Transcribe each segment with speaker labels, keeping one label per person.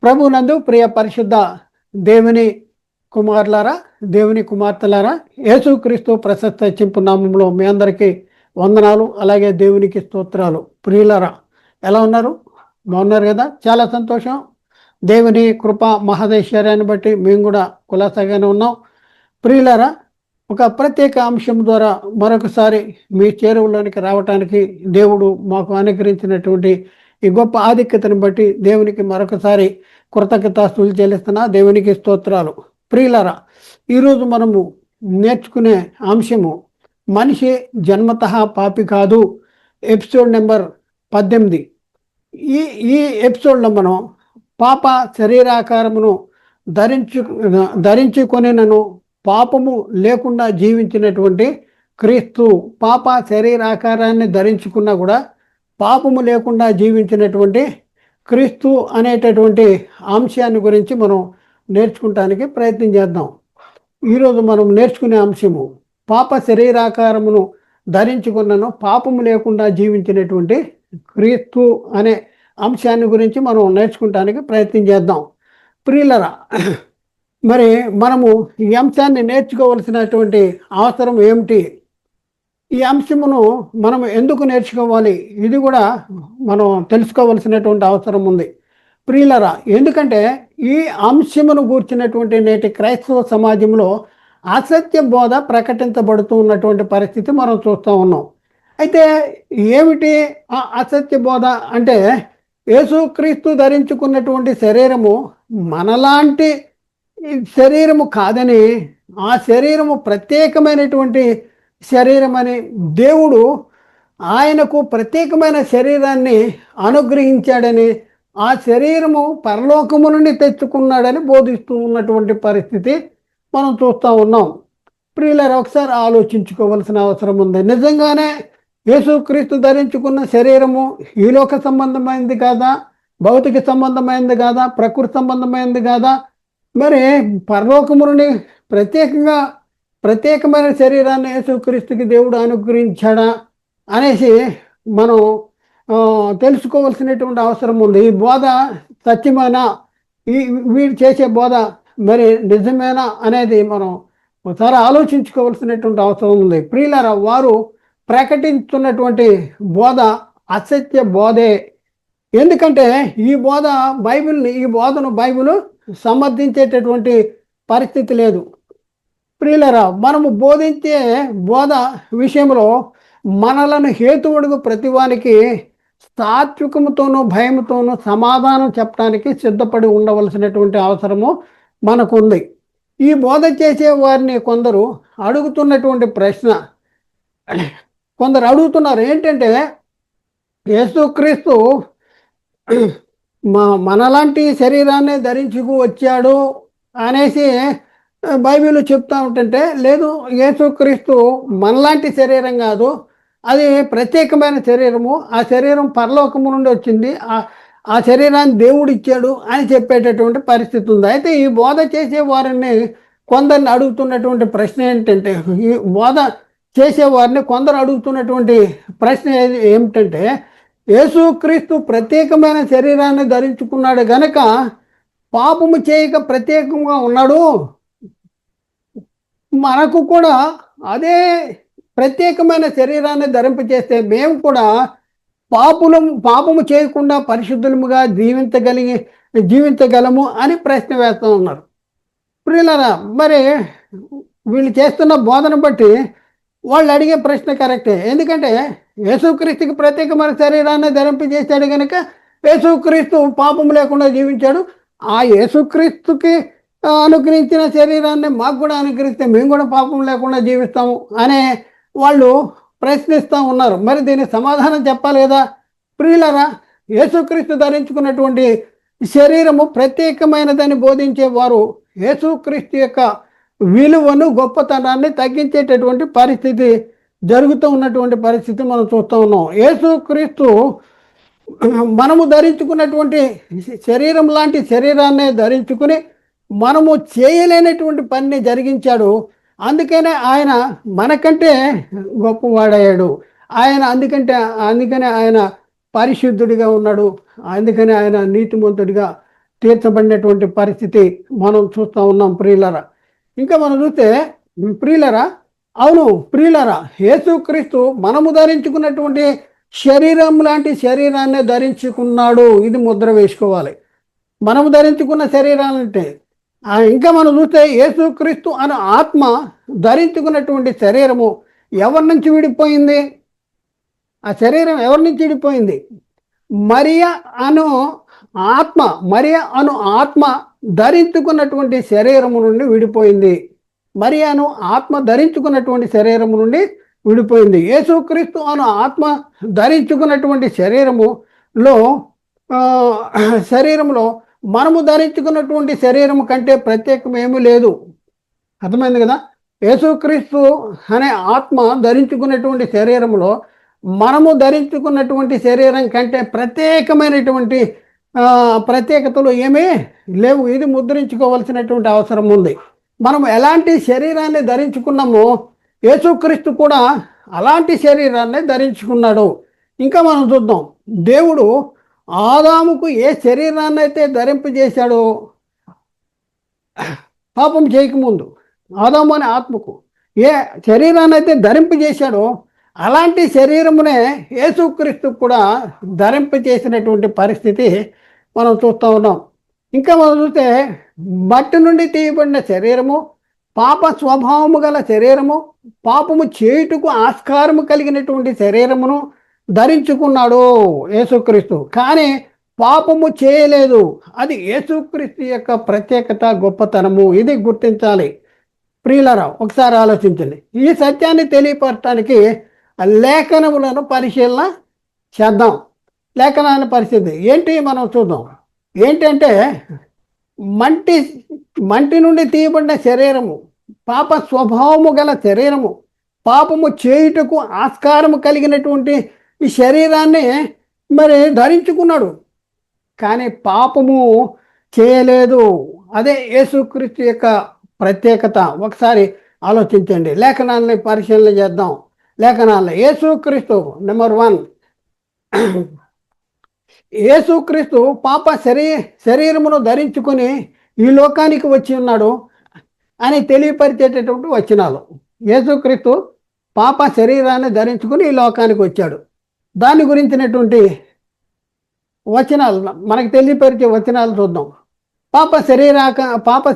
Speaker 1: ప్రభునందు ప్రియ పరిశుద్ధ దేవుని కుమారులారా, దేవుని కుమార్తెలారా, యేసుక్రీస్తు ప్రశస్త చింపు నామంలో మీ అందరికీ వందనాలు. అలాగే దేవునికి స్తోత్రాలు. ప్రియులారా, ఎలా ఉన్నారు? బాగున్నారు కదా? చాలా సంతోషం. దేవుని కృప మహదైశ్వర్యాన్ని బట్టి మేము కూడా కులాసాగానే ఉన్నాం. ప్రియులారా, ఒక ప్రత్యేక అంశం ద్వారా మరొకసారి మీ చేరువలోనికి రావటానికి దేవుడు మాకు అనుగ్రహించినటువంటి ఈ గొప్ప ఆధిక్యతను బట్టి దేవునికి మరొకసారి కృతజ్ఞతాస్తుతులు చెల్లిస్తున్నా. దేవునికి స్తోత్రాలు. ప్రియులారా, ఈరోజు మనము నేర్చుకునే అంశము మనిషి జన్మతః పాపి కాదు, ఎపిసోడ్ నెంబర్ 18. ఈ ఈ ఎపిసోడ్లో మనం పాప శరీరాకారమును ధరించుకొనినను పాపము లేకుండా జీవించినటువంటి క్రీస్తు, పాప శరీరాకారాన్ని ధరించుకున్నా కూడా పాపము లేకుండా జీవించినటువంటి క్రీస్తు అనేటటువంటి అంశాన్ని గురించి మనం నేర్చుకుంటానికి ప్రయత్నం చేద్దాం. ఈరోజు మనం నేర్చుకునే అంశము పాప శరీరాకారమును ధరించుకున్నను పాపము లేకుండా జీవించినటువంటి క్రీస్తు అనే అంశాన్ని గురించి మనం నేర్చుకుంటానికి ప్రయత్నం చేద్దాం. ప్రియులరా, మరి మనము ఈ అంశాన్ని నేర్చుకోవలసినటువంటి అవసరం ఏమిటి? ఈ అంశమును మనం ఎందుకు నేర్చుకోవాలి? ఇది కూడా మనం తెలుసుకోవలసినటువంటి అవసరం ఉంది. ప్రియులరా, ఎందుకంటే ఈ అంశమును గూర్చినటువంటి నేటి క్రైస్తవ సమాజంలో అసత్య బోధ ప్రకటించబడుతూ ఉన్నటువంటి పరిస్థితి మనం చూస్తూ ఉన్నాం. అయితే ఏమిటి ఆ అసత్య బోధ అంటే, యేసుక్రీస్తు ధరించుకున్నటువంటి శరీరము మనలాంటి శరీరము కాదని, ఆ శరీరము ప్రత్యేకమైనటువంటి శరీరం అని దేవుడు ఆయనకు ప్రత్యేకమైన శరీరాన్ని అనుగ్రహించాడని, ఆ శరీరము పరలోకము నుండి తెచ్చుకున్నాడని బోధిస్తూ ఉన్నటువంటి పరిస్థితి మనం చూస్తూ ఉన్నాం. ప్రియులారా, ఒకసారి ఆలోచించుకోవాల్సిన అవసరం ఉంది. నిజంగానే యేసుక్రీస్తు ధరించుకున్న శరీరము ఈ లోక సంబంధమైనది కాదా? భౌతిక సంబంధమైనది కాదా? ప్రకృతి సంబంధమైనది కాదా? మరి పరలోకము నుండి ప్రత్యేకమైన శరీరాన్ని యేసుక్రీస్తుకి దేవుడు అనుగ్రహించాడా అనేసి మనం తెలుసుకోవాల్సినటువంటి అవసరం ఉంది. ఈ బోధ సత్యమేనా? వీడు చేసే బోధ మరి నిజమేనా అనేది మనం ఒకసారి ఆలోచించుకోవాల్సినటువంటి అవసరం ఉంది. ప్రియులారా, వారు ప్రకటిస్తున్నటువంటి బోధ అసత్య బోధే. ఎందుకంటే ఈ బోధను బైబిల్ సమర్థించేటటువంటి పరిస్థితి లేదు. ప్రియులరా, మనము బోధించే బోధ విషయంలో మనలను హేతువుడుగు ప్రతివానికి సాత్వికముతోనూ భయముతోనూ సమాధానం చెప్పడానికి సిద్ధపడి ఉండవలసినటువంటి అవసరము మనకు ఉంది. ఈ బోధ చేసే వారిని కొందరు అడుగుతున్నారు ఏంటంటే, యేసుక్రీస్తు మనలాంటి శరీరాన్ని ధరించుకు వచ్చాడు అనేసి బైబిల్ చెప్తా ఉంటుంటే, లేదు, యేసుక్రీస్తు మనలాంటి శరీరం కాదు, అది ప్రత్యేకమైన శరీరము, ఆ శరీరం పరలోకము నుండి వచ్చింది, ఆ శరీరాన్ని దేవుడు ఇచ్చాడు అని చెప్పేటటువంటి పరిస్థితి ఉంది. అయితే ఈ బోధ చేసే వారిని కొందరిని అడుగుతున్నటువంటి ప్రశ్న ఏంటంటే, ఈ బోధ చేసేవారిని కొందరు అడుగుతున్నటువంటి ప్రశ్న ఏమిటంటే, యేసుక్రీస్తు ప్రత్యేకమైన శరీరాన్ని ధరించుకున్నాడు గనక పాపము చేయక ప్రత్యేకంగా ఉన్నాడు, మనకు కూడా అదే ప్రత్యేకమైన శరీరాన్ని ధరింపచేస్తే మేము కూడా పాపము చేయకుండా పరిశుద్ధులముగా జీవించగలము అని ప్రశ్న వేస్తూ ఉన్నారు. ప్రియులారా, మరి వీళ్ళు చేస్తున్న బోధన బట్టి వాళ్ళు అడిగే ప్రశ్న కరెక్టే. ఎందుకంటే యేసుక్రీస్తుకి ప్రత్యేకమైన శరీరాన్ని ధరింపజేశాడు కనుక యేసుక్రీస్తు పాపము లేకుండా జీవించాడు, ఆ యేసుక్రీస్తుకి అనుగ్రహించిన శరీరాన్ని మాకు కూడా అనుగ్రహిస్తే మేము కూడా పాపం లేకుండా జీవిస్తాము అనే వాళ్ళు ప్రశ్నిస్తూ ఉన్నారు. మరి దీనికి సమాధానం చెప్పాలి కదా? ప్రియులారా, యేసుక్రీస్తు ధరించుకున్నటువంటి శరీరము ప్రత్యేకమైనదని బోధించే వారు యేసుక్రీస్తు యొక్క విలువను, గొప్పతనాన్ని తగ్గించేటటువంటి పరిస్థితి జరుగుతూ ఉన్నటువంటి పరిస్థితి మనం చూస్తూ ఉన్నాం. యేసుక్రీస్తు మనము ధరించుకున్నటువంటి శరీరం లాంటి శరీరాన్ని ధరించుకుని మనము చేయలేనటువంటి పనిని జరిగించాడు. అందుకనే ఆయన మనకంటే గొప్పవాడయ్యాడు. అందుకనే ఆయన పరిశుద్ధుడిగా ఉన్నాడు. అందుకనే ఆయన నీతిమంతుడిగా తీర్చబడినటువంటి పరిస్థితి మనం చూస్తూ ఉన్నాం ప్రియులరా. ఇంకా మనం చూస్తే ప్రియులరా, అవును ప్రియులరా, యేసుక్రీస్తు మనము ధరించుకున్నటువంటి శరీరం లాంటి శరీరాన్ని ధరించుకున్నాడు. ఇది ముద్ర వేసుకోవాలి. మనము ధరించుకున్న శరీరాలంటే ఇంకా మనం చూస్తే యేసుక్రీస్తు అనే ఆత్మ ధరించుకున్నటువంటి శరీరము ఎవరి నుంచి విడిపోయింది? ఆ శరీరం ఎవరి నుంచి విడిపోయింది? మరియా అను ఆత్మ, మరియా అను ఆత్మ ధరించుకున్నటువంటి శరీరము నుండి విడిపోయింది. మరియాను ఆత్మ ధరించుకున్నటువంటి శరీరము నుండి విడిపోయింది. యేసుక్రీస్తు అను ఆత్మ ధరించుకున్నటువంటి శరీరంలో మనము ధరించుకున్నటువంటి శరీరం కంటే ప్రత్యేకం ఏమీ లేదు. అర్థమైంది కదా? యేసుక్రీస్తు అనే ఆత్మ ధరించుకున్నటువంటి శరీరంలో మనము ధరించుకున్నటువంటి శరీరం కంటే ప్రత్యేకమైనటువంటి ప్రత్యేకతలు ఏమీ లేవు. ఇది ముద్రించుకోవాల్సినటువంటి అవసరం ఉంది. మనం ఎలాంటి శరీరాన్ని ధరించుకున్నామో యేసుక్రీస్తు కూడా అలాంటి శరీరాన్ని ధరించుకున్నాడు. ఇంకా మనం చూద్దాం, దేవుడు ఆదాముకు ఏ శరీరాన్ని అయితే ధరింపజేశాడో పాపం చేయకముందు ఆదాము అనే ఆత్మకు ఏ శరీరాన్ని అయితే ధరింపజేశాడో అలాంటి శరీరమునే యేసుక్రీస్తు కూడా ధరింపజేసినటువంటి పరిస్థితి మనం చూస్తూ ఉన్నాం. ఇంకా మనం చూస్తే మట్టి నుండి తీయబడిన శరీరము, పాప స్వభావము గల శరీరము, పాపము చేయుటకు ఆస్కారము కలిగినటువంటి శరీరమును ధరించుకున్నాడు యేసుక్రీస్తు. కానీ పాపము చేయలేదు. అది యేసుక్రీస్తు యొక్క ప్రత్యేకత, గొప్పతనము. ఇది గుర్తించాలి ప్రియులరా. ఒకసారి ఆలోచించండి. ఈ సత్యాన్ని తెలియపరచడానికి లేఖనములను పరిశీలన చేద్దాం. లేఖనాన్ని పరిస్థితి ఏంటి మనం చూద్దాం. ఏంటంటే మంటి నుండి తీయబడిన శరీరము, పాప స్వభావము గల శరీరము, పాపము చేయుటకు ఆస్కారము కలిగినటువంటి ఈ శరీరాన్ని మరి ధరించుకున్నాడు. కానీ పాపము చేయలేదు. అదే యేసుక్రీస్తు యొక్క ప్రత్యేకత. ఒకసారి ఆలోచించండి. లేఖనాన్ని పరిశీలన చేద్దాం. లేఖనాల్లో యేసుక్రీస్తు నెంబర్ 1, యేసుక్రీస్తు పాప శరీరమును ధరించుకొని ఈ లోకానికి వచ్చి ఉన్నాడు అని తెలియపరిచేటటువంటి వచనాలు. యేసుక్రీస్తు పాప శరీరాన్ని ధరించుకుని ఈ లోకానికి వచ్చాడు. దాని గురించినటువంటి వచనాలు, మనకు తెలియపరిచే వచనాలు చూద్దాం. పాప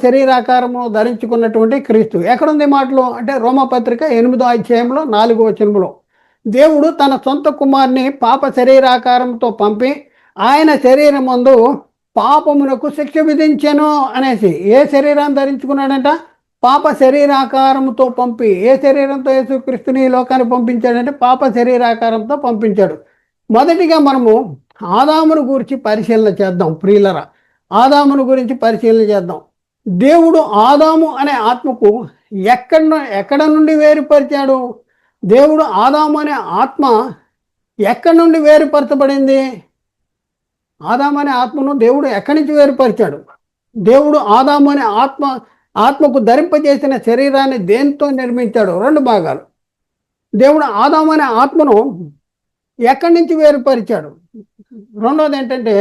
Speaker 1: శరీరాకారము ధరించుకున్నటువంటి క్రీస్తు ఎక్కడుంది మాటలు అంటే రోమపత్రిక 8వ అధ్యాయంలో 4వ వచనంలో దేవుడు తన సొంత కుమారుని పాప శరీరాకారంతో పంపి ఆయన శరీరమందు పాపమునకు శిక్ష విధించెను అనేసి. ఏ శరీరాన్ని ధరించుకున్నాడంట? పాప శరీరాకారంతో పంపి. ఏ శరీరంతో యేసుక్రీస్తుని ఈ లోకాన్ని పంపించాడంటే పాప శరీరాకారంతో పంపించాడు. మొదటిగా మనము ఆదామును గురించి పరిశీలన చేద్దాం ప్రియులరా. ఆదామును గురించి పరిశీలన చేద్దాం. దేవుడు ఆదాము అనే ఆత్మకు ఎక్కడ నుండి వేరుపరిచాడు? దేవుడు ఆదాము అనే ఆత్మ ఎక్కడి నుండి వేరుపరచబడింది? ఆదాము అనే ఆత్మను దేవుడు ఎక్కడి నుంచి వేరుపరిచాడు? దేవుడు ఆదాము అనే ఆత్మకు ధరింపజేసిన శరీరాన్ని దేంతో నిర్మించాడు? 2 భాగాలు. దేవుడు ఆదాము అనే ఆత్మను ఎక్కడి నుంచి వేరుపరిచాడు? రెండోది ఏంటంటే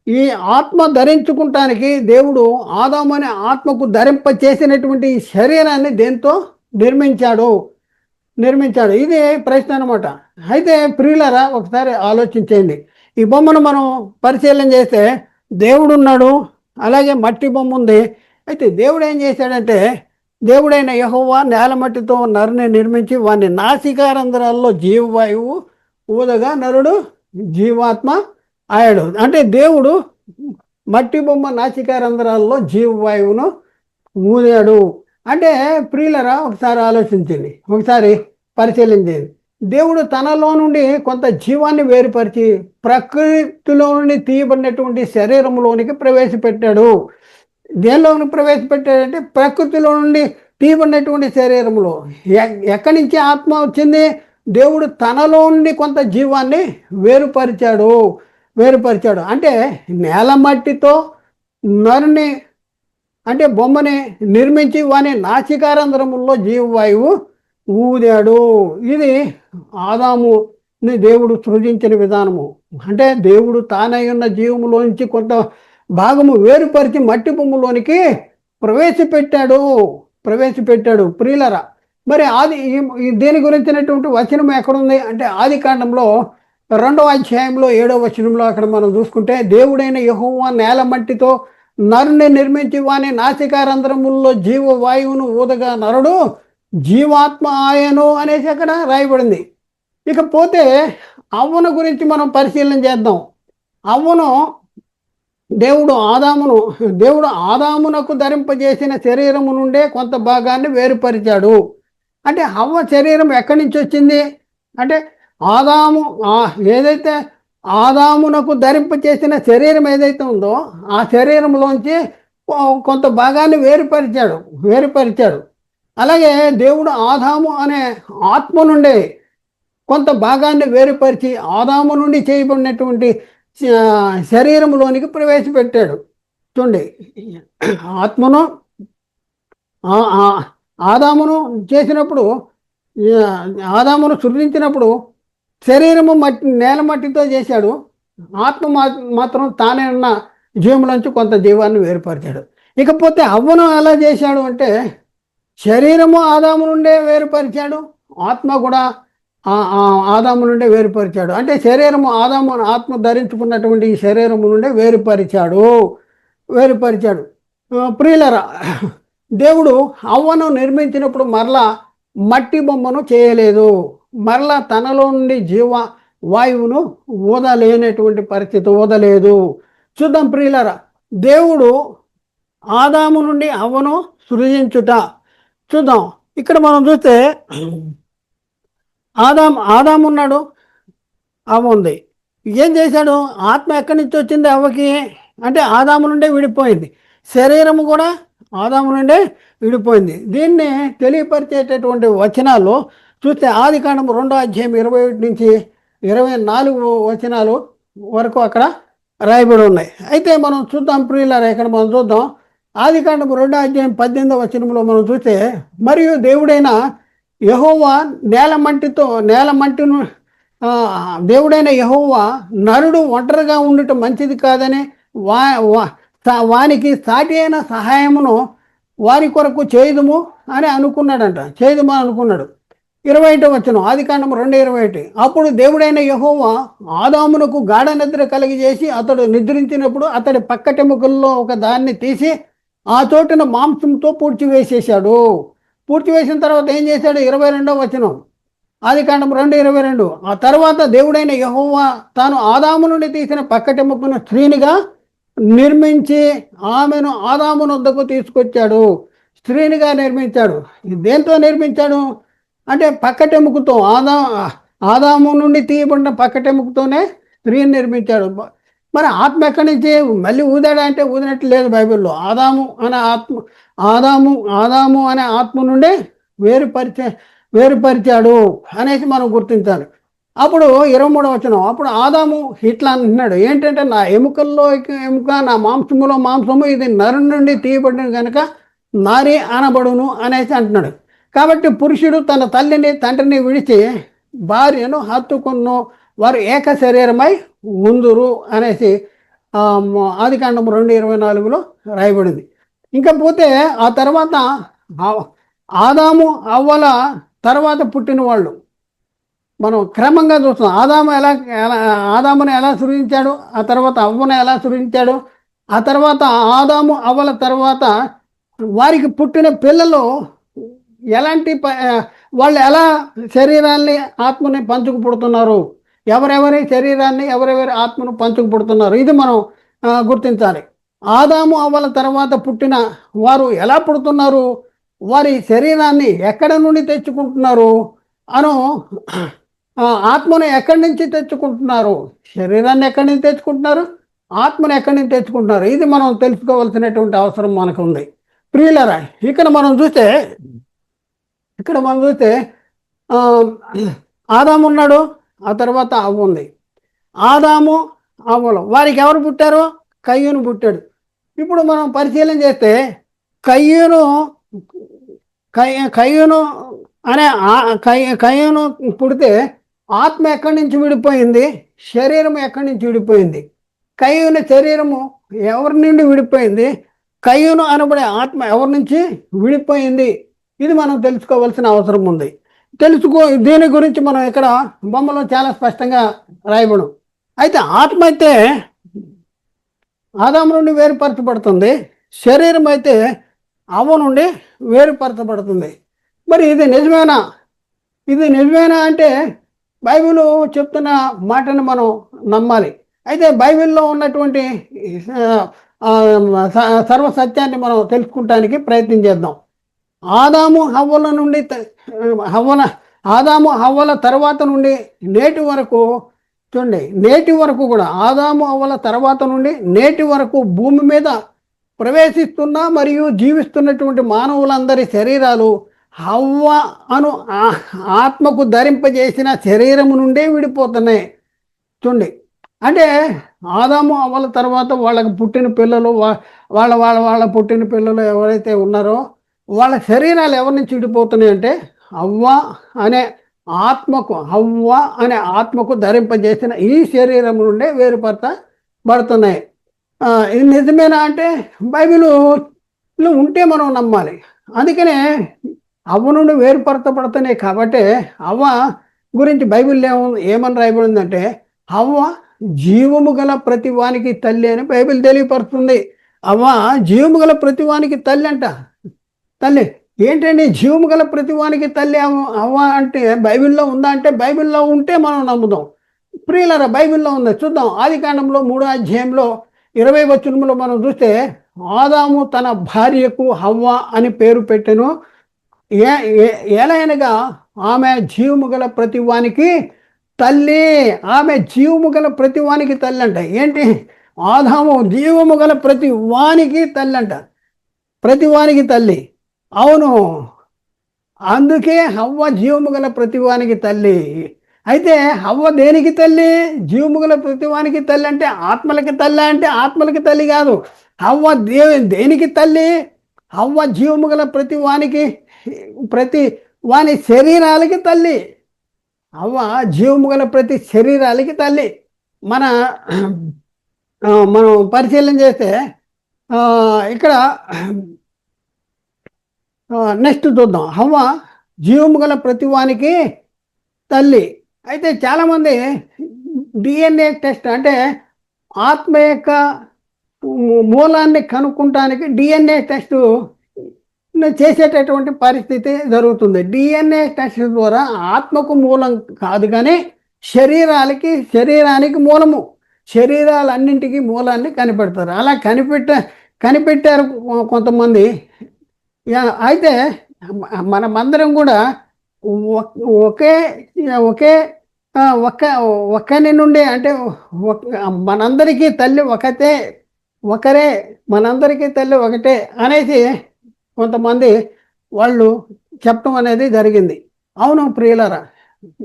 Speaker 1: ఈ ఆత్మ ధరించుకుంటానికి దేవుడు ఆదాము అనే ఆత్మకు ధరింప చేసినటువంటి ఈ శరీరాన్ని దేంతో నిర్మించాడు? ఇది ప్రశ్న అనమాట. అయితే ప్రియులరా, ఒకసారి ఆలోచించండి. ఈ బొమ్మను మనం పరిశీలన చేస్తే దేవుడు ఉన్నాడు, అలాగే మట్టి బొమ్మ ఉంది. అయితే దేవుడు ఏం చేశాడంటే, దేవుడైన యెహోవా నేల మట్టితో నరుని నిర్మించి వాని నాసికారంధ్రాల్లో జీవవాయువు ఊదగా నరుడు జీవాత్మ అయ్యాడు. అంటే దేవుడు మట్టి బొమ్మ నాసికారంధ్రాల్లో జీవవాయువును ఊదాడు. అంటే ప్రియులరా, ఒకసారి ఆలోచించండి, ఒకసారి పరిశీలించండి. దేవుడు తనలో నుండి కొంత జీవాన్ని వేరుపరిచి ప్రకృతిలో నుండి తీయబడినటువంటి శరీరంలోనికి ప్రవేశపెట్టాడు. దేనిలోని ప్రవేశపెట్టాడంటే ప్రకృతిలో నుండి తీయబడినటువంటి శరీరంలో. ఎక్కడి నుంచి ఆత్మ వచ్చింది? దేవుడు తనలో నుండి కొంత జీవాన్ని వేరుపరిచాడు. అంటే నేల మట్టితో నరుని అంటే బొమ్మని నిర్మించి వాని నాసికారంధ్రముల్లో జీవవాయువు ఊదాడు. ఇది ఆదాముని దేవుడు సృజించిన విధానము. అంటే దేవుడు తానై ఉన్న జీవములోంచి కొంత భాగము వేరుపరిచి మట్టి భూమిలోనికి ప్రవేశపెట్టాడు ప్రవేశపెట్టాడు ప్రియులరా. మరి దీని గురించినటువంటి వచనం ఎక్కడుంది అంటే ఆది కాండంలో 2వ అధ్యాయంలో 7వ వచనంలో అక్కడ మనం చూసుకుంటే, దేవుడైన యెహోవా నేల మట్టితో నరుని నిర్మించి వాని నాసికారంధ్రముల్లో జీవవాయువును ఊదగా నరుడు జీవాత్మ ఆయను అనేసి అక్కడ రాయబడింది. ఇకపోతే అవ్వను గురించి మనం పరిశీలన చేద్దాం. అవ్వను దేవుడు ఆదామునకు ధరింపజేసిన శరీరము నుండే కొంత భాగాన్ని వేరుపరిచాడు. అంటే హవ్వ శరీరం ఎక్కడి నుంచి వచ్చింది అంటే ఏదైతే ఆదామునకు ధరింపచేసిన శరీరం ఏదైతే ఉందో ఆ శరీరంలోంచి కొంత భాగాన్ని వేరుపరిచాడు. అలాగే దేవుడు ఆదాము అనే ఆత్మ నుండే కొంత భాగాన్ని వేరుపరిచి ఆదాము నుండి చేయబడినటువంటి శరీరంలోనికి ప్రవేశపెట్టాడు. చూడండి, ఆదామును చేసినప్పుడు, ఆదామును సృష్టించినప్పుడు శరీరము నేల మట్టితో చేశాడు. ఆత్మ మాత్రం తానే ఉన్న జీవములోంచి కొంత జీవాన్ని వేరుపరిచాడు. ఇకపోతే అవ్వను ఎలా చేశాడు అంటే శరీరము ఆదాము నుండే వేరుపరిచాడు, ఆత్మ కూడా ఆదాము నుండే వేరుపరిచాడు. అంటే శరీరము ఆత్మ ధరించుకున్నటువంటి ఈ శరీరము నుండే వేరుపరిచాడు. ప్రియులరా, దేవుడు అవ్వను నిర్మించినప్పుడు మరలా మట్టి బొమ్మను చేయలేదు. మరలా తనలో నుండి వాయువును ఊదలేనటువంటి పరిస్థితి ఊదలేదు. చూద్దాం ప్రియులరా, దేవుడు ఆదాము నుండి అవ్వను సృజించుట చూద్దాం. ఇక్కడ మనం చూస్తే ఆదాము ఉన్నాడు, అవ్వ ఉంది. ఏం చేశాడు? ఆత్మ ఎక్కడి నుంచి వచ్చింది అవ్వకి అంటే ఆదాము నుండే విడిపోయింది. శరీరము కూడా ఆదాము నుండే విడిపోయింది. దీన్ని తెలియపరిచేటటువంటి వచనాలు చూస్తే ఆది కాండం 2వ అధ్యాయం 21 నుంచి 24 వచనాలు వరకు అక్కడ రాయబడి ఉన్నాయి. అయితే మనం చూద్దాం ప్రియులారా, ఇక్కడ మనం చూద్దాం. ఆది కాండం 2వ అధ్యాయం 18వ వచనంలో మనం చూస్తే, మరియు దేవుడైన యెహోవా దేవుడైన యెహోవా నరుడు ఒంటరిగా ఉండటం మంచిది కాదని వానికి సాటి అయిన సహాయమును వారి కొరకు చేయుదుము అని అనుకున్నాడంట. చేయుదుము అనుకున్నాడు. 21వ వచనం ఆది కాండం 2:21. అప్పుడు దేవుడైన యెహోవా ఆదామునకు గాఢ నిద్ర కలిగజేసి అతడు నిద్రించినప్పుడు అతడి పక్కటెముకల్లో ఒక దాన్ని తీసి ఆ చోటున మాంసంతో పూడ్చివేసేశాడు. పూడ్చివేసిన తర్వాత ఏం చేశాడు? 22వ వచనం ఆది కాండం 2:22. ఆ తర్వాత దేవుడైన యెహోవా తాను ఆదాము నుండి తీసిన పక్కటెముకను స్త్రీనిగా నిర్మించి ఆమెను ఆదాము వద్దకు తీసుకొచ్చాడు. స్త్రీనిగా నిర్మించాడు. దేంతో నిర్మించాడు అంటే పక్కటెముకతో, ఆదాము నుండి తీయబడిన పక్కటెముకతోనే స్త్రీని నిర్మించాడు. మరి ఆత్మ ఎక్కడి నుంచి మళ్ళీ ఊదాడా అంటే ఊదినట్లు లేదు బైబిల్లో. ఆదాము అనే ఆత్మ నుండే వేరుపరిచాడు అనేసి మనం గుర్తించాలి. అప్పుడు 23వ వచనం, అప్పుడు ఆదాము ఇట్లా అంటున్నాడు, ఏంటంటే నా ఎముకల్లో ఎముక, నా మాంసములో మాంసము, ఇది నరుని నుండి తీయబడిన కనుక నారి అనబడును అనేసి అంటున్నాడు. కాబట్టి పురుషుడు తన తల్లిని తండ్రిని విడిచి భార్యను హత్తుకును, వారు ఏక శరీరమై ఉందురు అనేసి ఆది కాండం 2:24లో రాయబడింది. ఇంకా పోతే ఆ తర్వాత ఆదాము అవ్వల తర్వాత పుట్టిన వాళ్ళు మనం క్రమంగా చూస్తాం. ఆదామును ఎలా సృజించాడు, ఆ తర్వాత అవ్వను ఎలా సృజించాడు, ఆ తర్వాత ఆదాము అవ్వల తర్వాత వారికి పుట్టిన పిల్లలు వాళ్ళు ఎలా శరీరాన్ని ఆత్మని పంచుకు పుడుతున్నారు, ఎవరెవరి శరీరాన్ని ఎవరెవరి ఆత్మను పంచుకు పుడుతున్నారు, ఇది మనం గుర్తించాలి. ఆదాము అవ్వల తర్వాత పుట్టిన వారు ఎలా పుడుతున్నారు, వారి శరీరాన్ని ఎక్కడి నుండి తెచ్చుకుంటున్నారు అను, ఆత్మను ఎక్కడి నుంచి తెచ్చుకుంటున్నారు, శరీరాన్ని ఎక్కడి నుంచి తెచ్చుకుంటున్నారు, ఆత్మను ఎక్కడి నుంచి తెచ్చుకుంటున్నారు, ఇది మనం తెలుసుకోవాల్సినటువంటి అవసరం మనకు ఉంది. ప్రియులరా, ఇక్కడ మనం చూస్తే ఆదాము ఉన్నాడు, ఆ తర్వాత అవ్వ ఉంది. ఆదాము అవ్వలు వారికి ఎవరు పుట్టారు? కయ్యూను పుట్టాడు. ఇప్పుడు మనం పరిశీలన చేస్తే కయ్యూను పుడితే ఆత్మ ఎక్కడి నుంచి విడిపోయింది, శరీరం ఎక్కడి నుంచి విడిపోయింది. కయ్యూని శరీరము ఎవరి నుండి విడిపోయింది? కయ్యూను అనబడే ఆత్మ ఎవరి నుంచి విడిపోయింది? ఇది మనం తెలుసుకోవాల్సిన అవసరం ఉంది. దీని గురించి మనం ఇక్కడ బొమ్మలో చాలా స్పష్టంగా రాయబడు. అయితే ఆత్మ అయితే ఆదాము నుండి వేరుపరచబడుతుంది, శరీరం అయితే అవ్వ నుండి వేరుపరచబడుతుంది. మరి ఇది నిజమేనా? ఇది నిజమేనా అంటే బైబిల్ చెప్తున్న మాటను మనం నమ్మాలి. అయితే బైబిల్లో ఉన్నటువంటి సర్వ సత్యాన్ని మనం తెలుసుకుంటానికి ప్రయత్నం చేద్దాం. ఆదాము హవ్వల తర్వాత నుండి నేటి వరకు చూడండి, నేటి వరకు కూడా ఆదాము హవ్వల తర్వాత నుండి నేటి వరకు భూమి మీద ప్రవేశిస్తున్న మరియు జీవిస్తున్నటువంటి మానవులందరి శరీరాలు హవ్వ అను ఆత్మకు ధరింపజేసిన శరీరము నుండే విడిపోతున్నాయి. చూడండి, అంటే ఆదాము హవ్వల తర్వాత వాళ్ళకి పుట్టిన పిల్లలు, వాళ్ళ పుట్టిన పిల్లలు ఎవరైతే ఉన్నారో వాళ్ళ శరీరాలు ఎవరి నుంచి విడిపోతున్నాయి అంటే హవ్వ అనే ఆత్మకు ధరింపజేసిన ఈ శరీరం నుండే వేరుపరచబడుతున్నాయి. ఇది నిజమేనా అంటే బైబిల్లో ఉంటే మనం నమ్మాలి. అందుకనే అవ్వ నుండి వేరుపరచబడుతున్నాయి కాబట్టి అవ్వ గురించి బైబిల్లో ఏమని రాయబడిందంటే అవ్వ జీవము గల ప్రతివానికి తల్లి అని బైబిల్ తెలియపరుస్తుంది. అవ్వ జీవము గల ప్రతివానికి తల్లి అంట. తల్లి ఏంటండి జీవము గల ప్రతివానికి తల్లి అవ్వ అంటే బైబిల్లో ఉందా అంటే బైబిల్లో ఉంటే మనం నమ్ముదాం. ప్రియులారా, బైబిల్లో ఉందా చూద్దాం. ఆదికాండంలో 3వ అధ్యాయంలో 20వ వచనంలో మనం చూస్తే ఆదాము తన భార్యకు హవ్వ అని పేరు పెట్టెను. ఎలాగనగా ఆమె జీవము గల ప్రతివానికి తల్లి. ఆమె జీవము గల ప్రతివానికి తల్లి అంట. ఏంటి? ఆదాము జీవము గల ప్రతివానికి తల్లి అంట. ప్రతివానికి తల్లి. అవును, అందుకే హవ్వ జీవము గల ప్రతివానికి తల్లి. అయితే హవ్వ దేనికి తల్లి? జీవము గల ప్రతివానికి తల్లి అంటే ఆత్మలకి తల్లి అంటే ఆత్మలకి తల్లి కాదు. హవ్వ దేనికి తల్లి? హవ్వ జీవము గల ప్రతి వాని శరీరాలకి తల్లి. హవ్వ జీవము గల ప్రతి శరీరాలకి తల్లి. మనం పరిశీలన చేస్తే ఇక్కడ నెక్స్ట్ చూద్దాం. హవ్వ జీవము గల ప్రతివానికి తల్లి. అయితే చాలామంది డిఎన్ఏ టెస్ట్ అంటే ఆత్మ యొక్క మూలాన్ని కనుక్కుంటానికి డిఎన్ఏ టెస్ట్ చేసేటటువంటి పరిస్థితి జరుగుతుంది. డిఎన్ఏ టెస్ట్ ద్వారా ఆత్మకు మూలం కాదు కానీ శరీరానికి మూలము, శరీరాలన్నింటికి మూలాన్ని కనిపెడతారు. అలా కనిపెట్టారు కొంతమంది. అయితే మనమందరం కూడా ఒక్కని నుండి అంటే మనందరికీ తల్లి ఒకరే, మనందరికీ తల్లి ఒకటే అనేసి కొంతమంది వాళ్ళు చెప్పడం అనేది జరిగింది. అవును ప్రియులారా,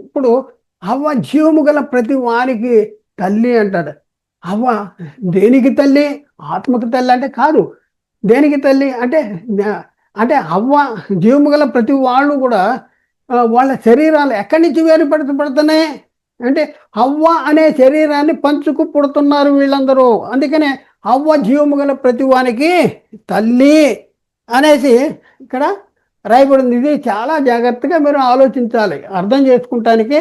Speaker 1: ఇప్పుడు హవ్వ జీవము గల ప్రతి వారికి తల్లి అంటాడు. హవ్వ దేనికి తల్లి? ఆత్మకు తల్లి అంటే కాదు. దేనికి తల్లి అంటే హవ్వ జీవము గల ప్రతి వాళ్ళు కూడా వాళ్ళ శరీరాలు ఎక్కడి నుంచి వేరుపడతాయి అంటే హవ్వ అనే శరీరాన్ని పంచుకు పుడుతున్నారు వీళ్ళందరూ. అందుకనే హవ్వ జీవము గల ప్రతివానికి తల్లి అనేసి ఇక్కడ రాయబడింది. ఇది చాలా జాగ్రత్తగా మీరు ఆలోచించాలి, అర్థం చేసుకుంటానికి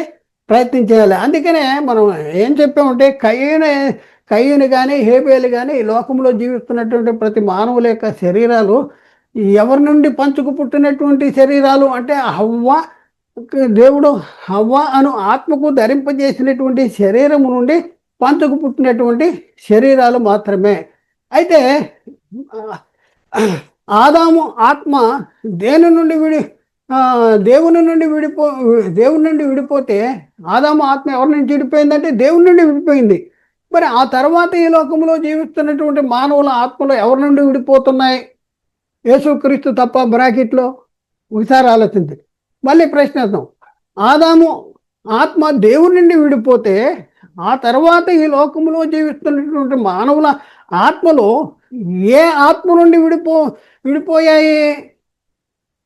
Speaker 1: ప్రయత్నం చేయాలి. అందుకనే మనం ఏం చెప్పామంటే కయ్యూని కానీ హేబేలు కానీ ఈ లోకంలో జీవిస్తున్నటువంటి ప్రతి మానవుల యొక్క శరీరాలు ఎవరి నుండి పంచుకు పుట్టినటువంటి శరీరాలు అంటే దేవుడు హవ్వ అను ఆత్మకు ధరింపజేసినటువంటి శరీరము నుండి పంచుకు పుట్టినటువంటి శరీరాలు మాత్రమే. అయితే ఆదాము ఆత్మ దేవుని నుండి విడిపోతే ఆదాము ఆత్మ ఎవరి నుంచి విడిపోయిందంటే దేవుని నుండి విడిపోయింది. మరి ఆ తర్వాత ఈ లోకంలో జీవిస్తున్నటువంటి మానవుల ఆత్మలు ఎవరి నుండి విడిపోతున్నాయి? యేసుక్రీస్తు తప్ప. బ్రాకెట్లో ఒకసారి ఆలోచించండి. మళ్ళీ ప్రశ్నిద్దాం. ఆదాము ఆత్మ దేవుని నుండి విడిపోతే ఆ తర్వాత ఈ లోకంలో జీవిస్తున్నటువంటి మానవుల ఆత్మలు ఏ ఆత్మ నుండి విడిపోయాయి?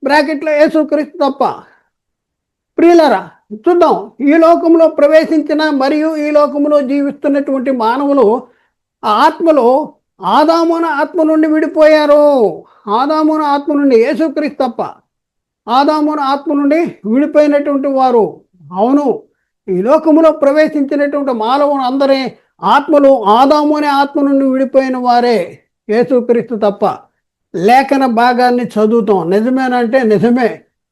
Speaker 1: బ్రాకెట్లో యేసుక్రీస్తు తప్ప. ప్రియులారా, చూద్దాం. ఈ లోకంలో ప్రవేశించిన మరియు ఈ లోకంలో జీవిస్తున్నటువంటి మానవులు ఆత్మలో ఆదామున ఆత్మ నుండి విడిపోయారు. ఆదామున ఆత్మ నుండి, యేసుక్రీస్తు తప్ప ఆదామున ఆత్మ నుండి విడిపోయినటువంటి వారు. అవును, ఈ లోకములో ప్రవేశించినటువంటి మానవుని అందరి ఆత్మలు ఆదాము అనే ఆత్మ నుండి విడిపోయిన వారే, యేసుక్రీస్తు తప్ప. లేఖన భాగాన్ని చదువుతాం, నిజమేనంటే నిజమే.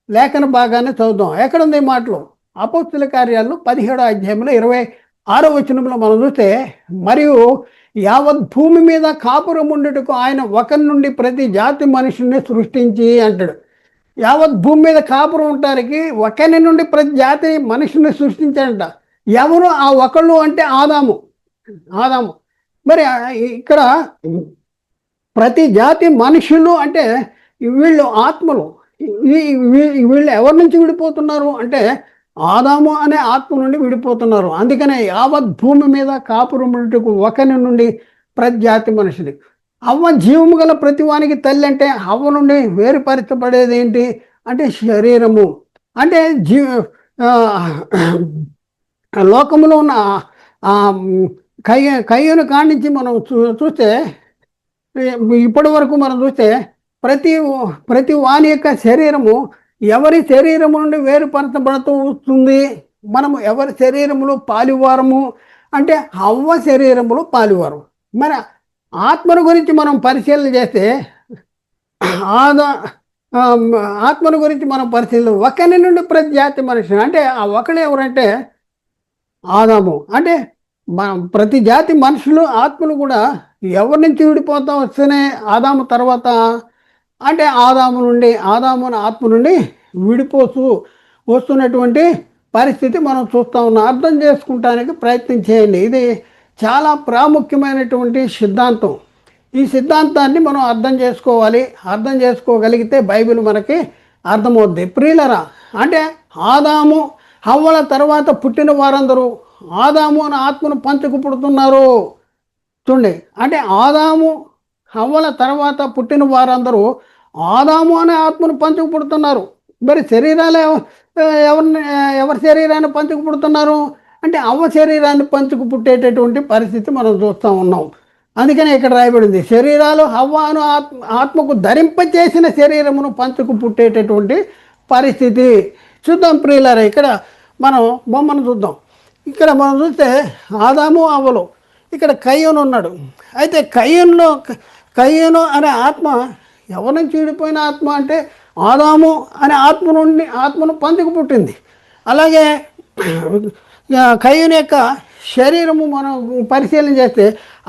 Speaker 1: లేఖన భాగాన్ని చదువుతాం. ఎక్కడుంది ఈ మాటలు? అపోస్తుల కార్యాలు 17వ అధ్యాయంలో 26వ వచనంలో మనం చూస్తే, మరియు యావత్ భూమి మీద కాపురం ఉండుటకు ఆయన ఒకరి నుండి ప్రతి జాతి మనుషుల్ని సృష్టించి అంటాడు. యావత్ భూమి మీద కాపురం ఉండటానికి ఒకరి నుండి ప్రతి జాతి మనుషుల్ని సృష్టించాడంట. ఎవరు ఆ ఒకళ్ళు అంటే ఆదాము. ఆదాము మరి ఇక్కడ ప్రతి జాతి మనుషులు అంటే వీళ్ళు ఆత్మలు. వీళ్ళు ఎవరి నుంచి విడిపోతున్నారు అంటే ఆదాము అనే ఆత్మ నుండి విడిపోతున్నారు. అందుకనే యావత్ భూమి మీద కాపురములకు ఒకరి నుండి ప్రతి జాతి మనుషులు. అవ్వ జీవము గల ప్రతివానికి తల్లి అంటే అవ్వ నుండి వేరుపరచబడేది ఏంటి అంటే శరీరము. అంటే లోకంలో ఉన్న కయ్యను కాడించి మనం చూస్తే, ఇప్పటి వరకు మనం చూస్తే ప్రతి వాని యొక్క శరీరము ఎవరి శరీరము నుండి వేరుపరచబడుతూ వస్తుంది. మనము ఎవరి శరీరములు పాలివారము అంటే అవ్వ శరీరములు పాలివారం. మరి ఆత్మను గురించి మనం పరిశీలన చేస్తే ఆత్మను గురించి మనం పరిశీలన ఒకరి నుండి ప్రతి జాతి మనిషి అంటే ఆ ఒకడు ఎవరంటే ఆదాము. అంటే మనం ప్రతి జాతి మనుషులు ఆత్మలు కూడా ఎవరి నుంచి విడిపోతా వస్తేనే ఆదాము తర్వాత అంటే ఆదాము ఆత్మ నుండి విడిపోతూ వస్తున్నటువంటి పరిస్థితి మనం చూస్తూ ఉన్నాం. అర్థం చేసుకుంటానికి ప్రయత్నం చేయండి. ఇది చాలా ప్రాముఖ్యమైనటువంటి సిద్ధాంతం. ఈ సిద్ధాంతాన్ని మనం అర్థం చేసుకోవాలి. అర్థం చేసుకోగలిగితే బైబిల్ మనకి అర్థమవుద్ది. ప్రియులరా, అంటే ఆదాము హవ్వల తర్వాత పుట్టిన వారందరూ ఆదాము అనే ఆత్మను పంచుకు పుడుతున్నారు. చూడండి, అంటే ఆదాము హవ్వల తర్వాత పుట్టిన వారందరూ ఆదాము అనే ఆత్మను పంచుకు పుడుతున్నారు. మరి శరీరాలు ఎవరి శరీరాన్ని పంచుకు పుడుతున్నారు అంటే అవ్వ శరీరాన్ని పంచుకు పుట్టేటటువంటి పరిస్థితి మనం చూస్తూ ఉన్నాం. అందుకనే ఇక్కడ రాయబడింది, శరీరాలు హవ్వను ఆత్మకు ధరింపచేసిన శరీరమును పంచుకు పుట్టేటటువంటి పరిస్థితి. చూద్దాం ప్రియులారా, ఇక్కడ మనం బొమ్మను చూద్దాం. ఇక్కడ మనం చూస్తే ఆదాము అవ్వలు, ఇక్కడ కయ్యూను ఉన్నాడు. అయితే కయ్యూను అనే ఆత్మ ఎవరి నుంచి విడిపోయిన ఆత్మ అంటే ఆదాము అనే ఆత్మను పంచుకు పుట్టింది. అలాగే కయ్యూను యొక్క శరీరము మనం పరిశీలన చేస్తే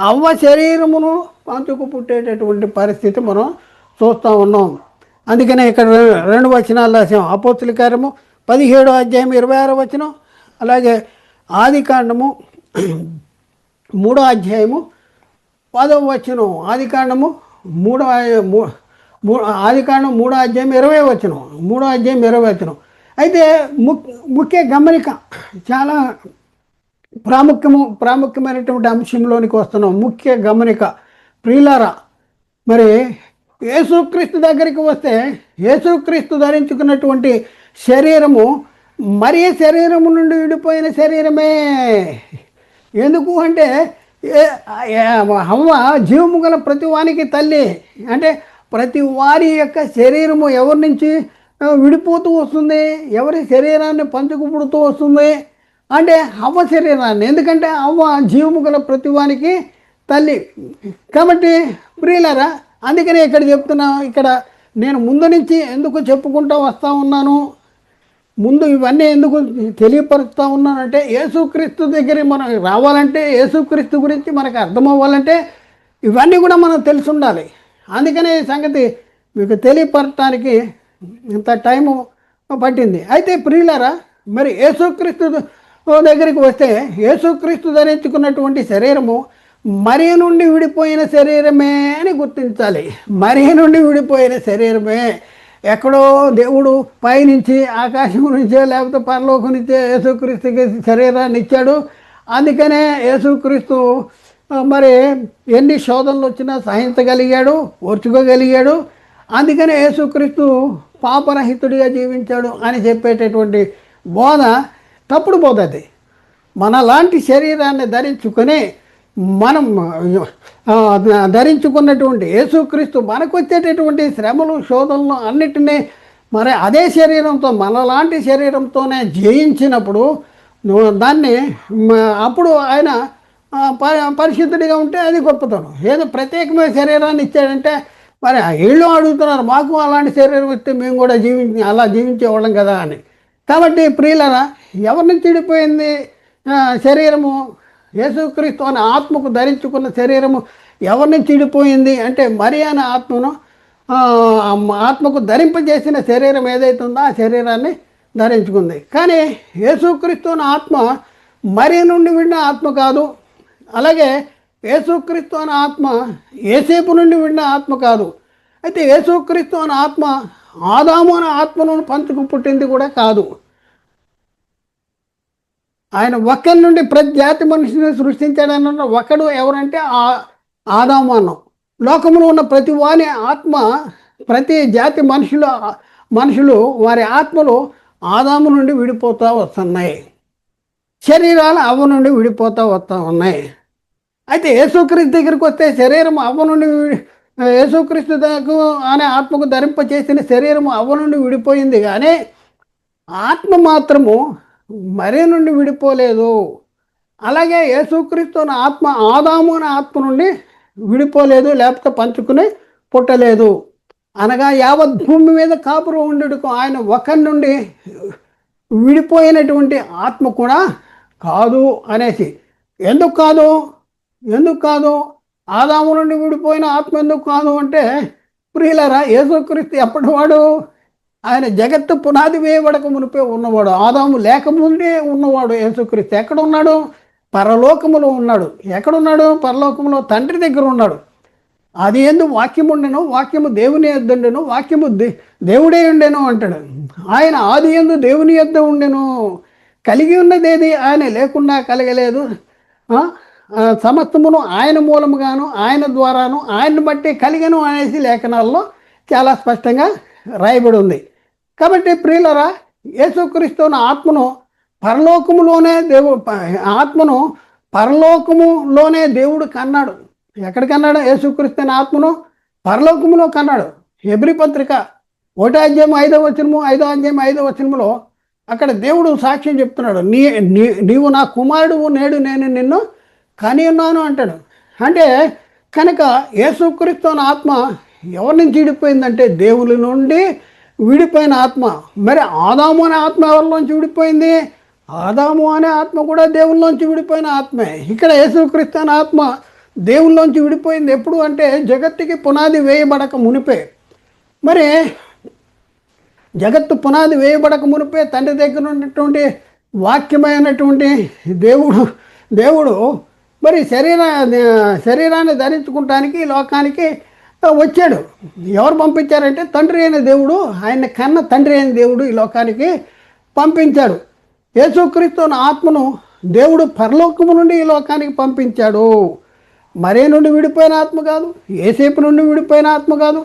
Speaker 1: అవ్వ శరీరమును పంచుకు పుట్టేటటువంటి పరిస్థితి మనం చూస్తూ ఉన్నాం. అందుకనే ఇక్కడ 2 వచనాలు రాసాం. అపోస్తుల కార్యము 17వ అధ్యాయం 26వ వచనం, అలాగే ఆదికాండము 3వ అధ్యాయము 10వ వచనం, ఆదికాండం 3వ అధ్యాయం 20వ వచనం, 3వ అధ్యాయం 20వ వచనం. అయితే ముఖ్య గమనిక, చాలా ప్రాముఖ్యమైనటువంటి అంశంలోనికి వస్తున్నాం. ముఖ్య గమనిక ప్రియులారా, మరి యేసుక్రీస్తు దగ్గరికి వస్తే యేసుక్రీస్తు ధరించుకున్నటువంటి శరీరము మరి శరీరము నుండి విడిపోయిన శరీరమే. ఎందుకు అంటే హవ్వ జీవము గల ప్రతి వానికి తల్లి. అంటే ప్రతి వారి యొక్క శరీరము ఎవరి నుంచి విడిపోతూ వస్తుంది, ఎవరి శరీరాన్ని పంచుకు పుడుతూ వస్తుంది అంటే అవ్వ శరీరాన్ని. ఎందుకంటే అవ్వ జీవము గల ప్రతి వానికి తల్లి కాబట్టి ప్రియులారా, అందుకనే ఇక్కడ చెప్తున్నా. ఇక్కడ నేను ముందు నుంచి ఎందుకు చెప్పుకుంటూ వస్తూ ఉన్నాను, ముందు ఇవన్నీ ఎందుకు తెలియపరుస్తూ ఉన్నానంటే యేసుక్రీస్తు దగ్గరికి మనం రావాలంటే, యేసుక్రీస్తు గురించి మనకు అర్థమవ్వాలంటే ఇవన్నీ కూడా మనం తెలిసి ఉండాలి. అందుకనే ఈ సంగతి మీకు తెలియపరచడానికి ఇంత టైము పట్టింది. అయితే ప్రియులారా, మరి యేసుక్రీస్తు దగ్గరికి వస్తే యేసుక్రీస్తు ధరించుకున్నటువంటి శరీరము మరి నుండి విడిపోయిన శరీరమే అని గుర్తించాలి. మరి నుండి విడిపోయిన శరీరమే. ఎక్కడో దేవుడు పైనుంచి ఆకాశం నుంచే లేకపోతే పరలోకం నుంచే యేసుక్రీస్తుకి శరీరాన్ని ఇచ్చాడు. అందుకనే యేసుక్రీస్తు మరి ఎన్ని శోధనలు వచ్చినా సహించగలిగాడు, ఓర్చుకోగలిగాడు. అందుకనే యేసుక్రీస్తు పాపరహితుడిగా జీవించాడు అని చెప్పేటటువంటి బోధ తప్పుడు బోధ. అది మనలాంటి శరీరాన్ని ధరించుకొని మనం ధరించుకున్నటువంటి యేసుక్రీస్తు మనకు వచ్చేటటువంటి శ్రమలు శోధనలు అన్నిటినీ మరి అదే శరీరంతో మనలాంటి శరీరంతోనే జయించినప్పుడు దాన్ని అప్పుడు ఆయన పరిశుద్ధుడిగా ఉంటే అది గొప్పతనం. ఏదో ప్రత్యేకమైన శరీరాన్ని ఇచ్చాడంటే మరి వీళ్ళు అడుగుతున్నారు మాకు అలాంటి శరీరం ఇస్తే మేము కూడా అలా జీవించేవాళ్ళం కదా అని. కాబట్టి ప్రియులరా, ఎవరిని చెడిపోయింది శరీరము? యేసుక్రీస్తు అనే ఆత్మకు ధరించుకున్న శరీరము ఎవరిని చెడిపోయింది అంటే మరి అనే ఆత్మకు ధరింపజేసిన శరీరం ఏదైతే ఉందో ఆ శరీరాన్ని ధరించుకుంది. కానీ యేసుక్రీస్తు అనే ఆత్మ మరి నుండి విడిన ఆత్మ కాదు. అలాగే యేసుక్రీస్తు అనే ఆత్మ ఏసేపు నుండి విడిన ఆత్మ కాదు. అయితే యేసుక్రీస్తు అనే ఆత్మ ఆదాము అనే ఆత్మను పంచుకు పుట్టింది కూడా కాదు. ఆయన ఒక్కరి నుండి ప్రతి జాతి మనిషిని సృష్టించాడన్న ఒకడు ఎవరంటే ఆదాము అన్నాం. లోకంలో ఉన్న ప్రతి వాని ఆత్మ, ప్రతి జాతి మనుషులు వారి ఆత్మలు ఆదాము నుండి విడిపోతూ వస్తున్నాయి. శరీరాలు అవ్వ నుండి విడిపోతూ వస్తూ ఉన్నాయి. అయితే యేసుక్రీస్తు దగ్గరికి వస్తే శరీరం అవ్వ నుండి యేసుక్రీస్తు అనే ఆత్మకు ధరింప చేసిన శరీరం అవ్వ నుండి విడిపోయింది, కానీ ఆత్మ మాత్రము మరి నుండి విడిపోలేదు. అలాగే యేసుక్రీస్తు అనే ఆత్మ ఆదాము అనే ఆత్మ నుండి విడిపోలేదు, లేకపోతే పంచుకుని పుట్టలేదు. అనగా యావత్ భూమి మీద కాపురం ఉండేందుకు ఆయన ఒకరి నుండి విడిపోయినటువంటి ఆత్మ కూడా కాదు అనేసి. ఎందుకు కాదు ఆదాము నుండి విడిపోయిన ఆత్మ ఎందుకు కాదు అంటే, ప్రియులరా, యేసుక్రీస్తు ఎప్పటివాడు? ఆయన జగత్తు పునాది వేయబడక మునిపే ఉన్నవాడు. ఆదాము లేకముందే ఉన్నవాడు. యేసుక్రీస్తు ఎక్కడ ఉన్నాడు? పరలోకములో ఉన్నాడు. ఎక్కడున్నాడు? పరలోకములో తండ్రి దగ్గర ఉన్నాడు. అది ఎందు వాక్యము ఉండెను, వాక్యము దేవుని యొద్ద ఉండెను, వాక్యము దేవుడే ఉండెను అంటాడు. ఆయన ఆది ఎందు దేవుని యొద్ద ఉండెను. కలిగి ఉన్నదేది ఆయన లేకుండా కలగలేదు. సమస్తమును ఆయన మూలముగాను ఆయన ద్వారాను ఆయన్ని బట్టి కలిగను అనేసి లేఖనాల్లో చాలా స్పష్టంగా రాయబడి ఉంది. కాబట్టి ప్రియులరా, యేసుక్రీస్తు ఆత్మను పరలోకములోనే దేవుడు కన్నాడు. ఎక్కడ కన్నాడు? యేసుక్రీస్తు ఆత్మను పరలోకములో కన్నాడు. హెబ్రీ పత్రిక 1:5 అక్కడ దేవుడు సాక్ష్యం చెప్తున్నాడు. నీవు నా కుమారుడు, నేడు నేను నిన్ను కని ఉన్నాను అంటాడు. అంటే కనుక యేసుక్రీస్తు ఆత్మ ఎవరి నుంచి విడిపోయిందంటే దేవుని నుండి విడిపోయిన ఆత్మ. మరి ఆదాము అనే ఆత్మ ఎవరిలోంచి విడిపోయింది? ఆదాము అనే ఆత్మ కూడా దేవుళ్ళలోంచి విడిపోయిన ఆత్మే. ఇక్కడ యేసుక్రీస్తు అనే ఆత్మ దేవుళ్ళలోంచి విడిపోయింది ఎప్పుడు అంటే జగత్తుకి పునాది వేయబడక మునిపే. మరి జగత్తు పునాది వేయబడక మునిపే తండ్రి దగ్గర ఉన్నటువంటి వాక్యమైనటువంటి దేవుడు మరి శరీరాన్ని ధరించుకుంటానికి లోకానికి వచ్చాడు. ఎవరు పంపించారంటే తండ్రి అయిన దేవుడు, ఆయన కన్న తండ్రి అయిన దేవుడు ఈ లోకానికి పంపించాడు. యేసుక్రీస్తు ఆత్మను దేవుడు పరలోకము నుండి ఈ లోకానికి పంపించాడు. మరే నుండి విడిపోయిన ఆత్మ కాదు, ఏసేపు నుండి విడిపోయిన ఆత్మ కాదు.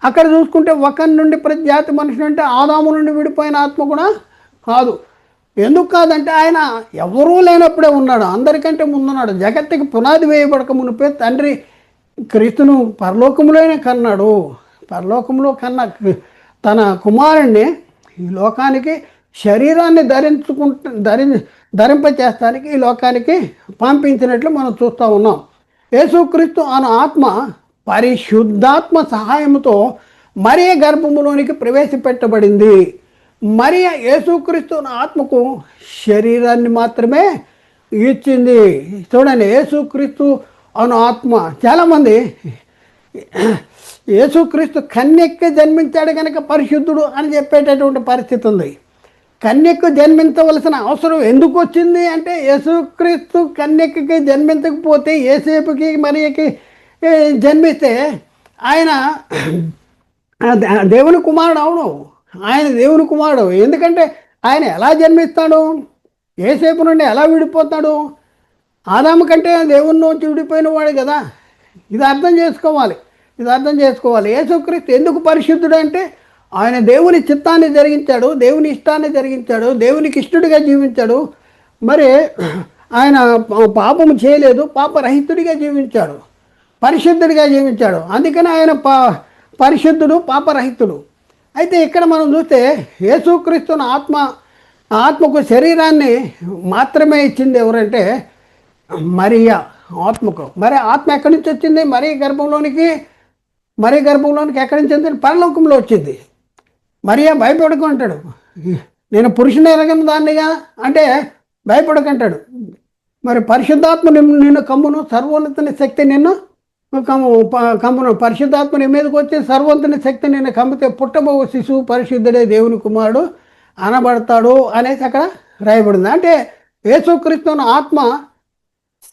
Speaker 1: అక్కడ చూసుకుంటే ఒకరి నుండి ప్రతి జాతి మనుషులు అంటే ఆదాము నుండి విడిపోయిన ఆత్మ కూడా కాదు. ఎందుకు కాదంటే ఆయన ఎవరూ లేనప్పుడే ఉన్నాడు, అందరికంటే ముందున్నాడు. జగత్తుకి పునాది వేయబడక మునిపే తండ్రి క్రీస్తును పరలోకంలోనే కన్నాడు. పరలోకంలో కన్న తన కుమారుణ్ణి ఈ లోకానికి శరీరాన్ని ధరింపచేస్తానికి ఈ లోకానికి పంపించినట్లు మనం చూస్తూ ఉన్నాం. యేసుక్రీస్తు అనే ఆత్మ పరిశుద్ధాత్మ సహాయంతో మరియ గర్భములోనికి ప్రవేశపెట్టబడింది. మరియ యేసుక్రీస్తు ఆత్మకు శరీరాన్ని మాత్రమే ఇచ్చింది. చూడండి, యేసుక్రీస్తు అను ఆత్మ, చాలామంది యేసుక్రీస్తు కన్యక్కి జన్మించాడు కనుక పరిశుద్ధుడు అని చెప్పేటటువంటి పరిస్థితి ఉంది. కన్యకు జన్మించవలసిన అవసరం ఎందుకు వచ్చింది అంటే, యేసుక్రీస్తు కన్యకకి జన్మించకపోతే ఏసేపుకి మరియకి జన్మిస్తే ఆయన దేవుని కుమారుడు అవును, ఆయన దేవుని కుమారుడు. ఎందుకంటే ఆయన ఎలా జన్మిస్తాడు? ఏసేపు నుండి ఎలా విడిపోతాడు? ఆదాము కంటే దేవునిలోంచి విడిపోయిన వాడు కదా. ఇది అర్థం చేసుకోవాలి. యేసుక్రీస్తు ఎందుకు పరిశుద్ధుడు అంటే ఆయన దేవుని చిత్తాన్ని జరిగించాడు, దేవుని ఇష్టాన్ని జరిగించాడు, దేవునికి ఇష్టడుగా జీవించాడు. మరి ఆయన పాపము చేయలేదు, పాపరహితుడిగా జీవించాడు, పరిశుద్ధుడిగా జీవించాడు. అందుకని ఆయన పరిశుద్ధుడు, పాపరహితుడు. అయితే ఇక్కడ మనం చూస్తే యేసుక్రీస్తుని ఆత్మకు శరీరాన్ని మాత్రమే ఇచ్చింది ఎవరంటే మరియా ఆత్మకు. మరి ఆత్మ ఎక్కడి నుంచి వచ్చింది? మరియ గర్భంలోనికి ఎక్కడి నుంచి వచ్చింది? పరలోకంలో వచ్చింది. మరియా భయపడుకుంటాడు, నేను పురుషుని ఎరగని దాన్నిగా అంటే భయపడకంటాడు. మరి పరిశుద్ధాత్మ నిన్ను కమ్మును, సర్వోన్నతుని శక్తి నిన్ను కమ్మును. పరిశుద్ధాత్మ నీ మీదకి వచ్చి సర్వోన్నతుని శక్తి నిన్ను కమ్మితే పుట్టబో శిశువు పరిశుద్ధుడే దేవుని కుమారుడు అనబడతాడు అనేసి అక్కడ రాయబడింది. అంటే యేసుక్రీస్తుని ఆత్మ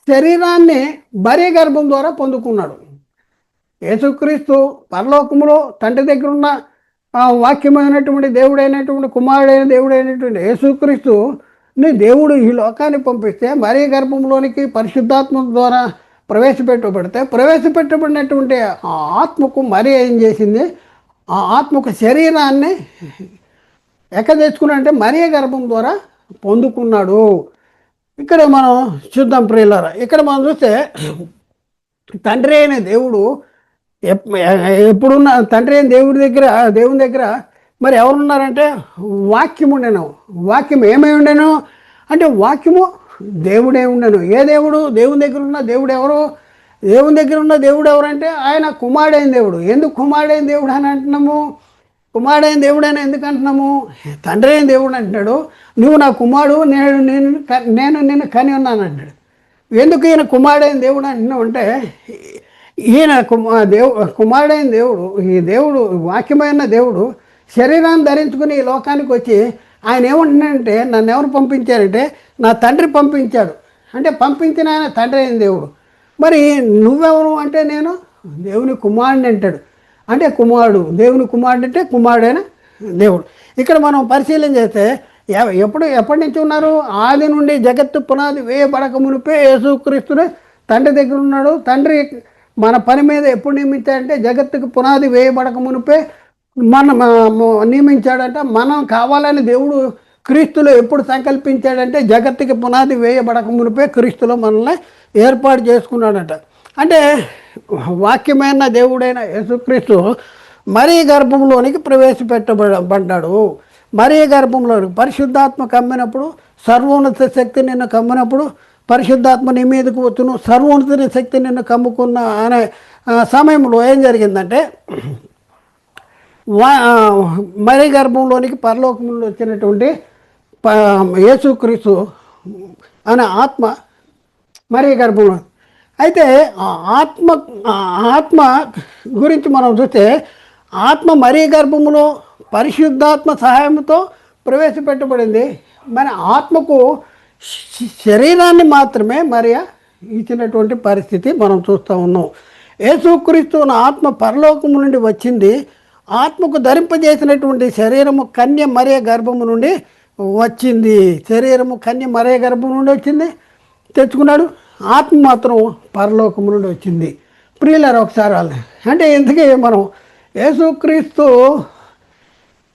Speaker 1: శరీరాన్ని మరియ గర్భం ద్వారా పొందుకున్నాడు. యేసుక్రీస్తు పరలోకములో తండ్రి దగ్గర ఉన్న వాక్యమైనటువంటి దేవుడైనటువంటి కుమారుడైన దేవుడైనటువంటి యేసుక్రీస్తుని దేవుడు ఈ లోకాన్ని పంపిస్తే మరియ గర్భంలోనికి పరిశుద్ధాత్మ ద్వారా ప్రవేశపెట్టబడినటువంటి ఆ ఆత్మకు మరి ఏం చేసింది? ఆ ఆత్మకు శరీరాన్ని తెచ్చుకున్నాడంటే మరియ గర్భం ద్వారా పొందుకున్నాడు. ఇక్కడ మనం చూద్దాం ప్రియులారా. ఇక్కడ మనం చూస్తే తండ్రి అయిన దేవుడు ఎప్పుడున్న తండ్రి అయిన దేవుని దగ్గర మరి ఎవరున్నారంటే వాక్యం ఉండెను. వాక్యం ఏమై ఉండెను అంటే వాక్యము దేవుడే ఉండెను. ఏ దేవుడు? దేవుని దగ్గర ఉన్న దేవుడు ఎవరు? దేవుని దగ్గర ఉన్న దేవుడు ఎవరంటే ఆయన కుమారుడైన దేవుడు. ఎందుకు కుమారుడైన దేవుడు అని అంటున్నాము? కుమారుడైన దేవుడైనా ఎందుకు అంటున్నాము? తండ్రి అయిన దేవుడు అంటున్నాడు, నువ్వు నా కుమారుడు, నేను నిన్ను కని ఉన్నాను అంటాడు. ఎందుకు ఈయన కుమారుడైన దేవుడు అంటున్నావు అంటే ఈయన కుమారుడైన దేవుడు, ఈ దేవుడు వాక్యమైన దేవుడు శరీరాన్ని ధరించుకుని ఈ లోకానికి వచ్చి ఆయన ఏమంటున్నాడంటే నన్ను ఎవరు పంపించారంటే నా తండ్రి పంపించాడు. అంటే పంపించిన ఆయన తండ్రి అయిన దేవుడు. మరి నువ్వెవరు అంటే నేను దేవుని కుమారుడిని అంటాడు. అంటే కుమారుడు, దేవుని కుమారుడు అంటే కుమారుడైన దేవుడు. ఇక్కడ మనం పరిశీలన చేస్తే ఎప్పటి నుంచి ఉన్నారు? ఆది నుండి జగత్తు పునాది వేయబడక మునిపే యేసుక్రీస్తుడే తండ్రి దగ్గర ఉన్నాడు. తండ్రి మన పని మీద ఎప్పుడు నియమించాడంటే జగత్తుకు పునాది వేయబడక మునిపే నియమించాడంట. మనం కావాలని దేవుడు క్రీస్తులో ఎప్పుడు సంకల్పించాడంటే జగత్తుకి పునాది వేయబడక మునిపే క్రీస్తులో మనల్ని ఏర్పాటు చేసుకున్నాడట. అంటే వాక్యమైన దేవుడైన యేసుక్రీస్తు మరియ గర్భంలోనికి ప్రవేశపెట్టబడ్డాడు. మరియ గర్భంలోనికి పరిశుద్ధాత్మ కమ్మినప్పుడు, సర్వోన్నత శక్తి నిన్ను కమ్మినప్పుడు పరిశుద్ధాత్మ నీ మీదకు వచ్చును, సర్వోన్నత శక్తి నిన్ను కమ్ముకున్న అనే సమయంలో ఏం జరిగిందంటే మరియ గర్భంలోనికి పరలోకంలో వచ్చినటువంటి యేసుక్రీస్తు అనే ఆత్మ మరియ గర్భంలో. అయితే ఆత్మ గురించి మనం చూస్తే ఆత్మ మరియ గర్భములో పరిశుద్ధాత్మ సహాయంతో ప్రవేశపెట్టబడింది. మన ఆత్మకు శరీరాన్ని మాత్రమే మరియ ఇచ్చినటువంటి పరిస్థితి మనం చూస్తూ ఉన్నాం. యేసుక్రీస్తు ఆత్మ పరలోకము నుండి వచ్చింది. ఆత్మకు ధరింపజేసినటువంటి శరీరము కన్య మరియ గర్భము నుండి వచ్చింది. శరీరము కన్య మరియ గర్భం నుండి వచ్చింది, తెచ్చుకున్నాడు. ఆత్మ మాత్రం పరలోకము నుండి వచ్చింది. ప్రియులారా ఒకసారి అంటే ఇంతకీ మనం యేసుక్రీస్తు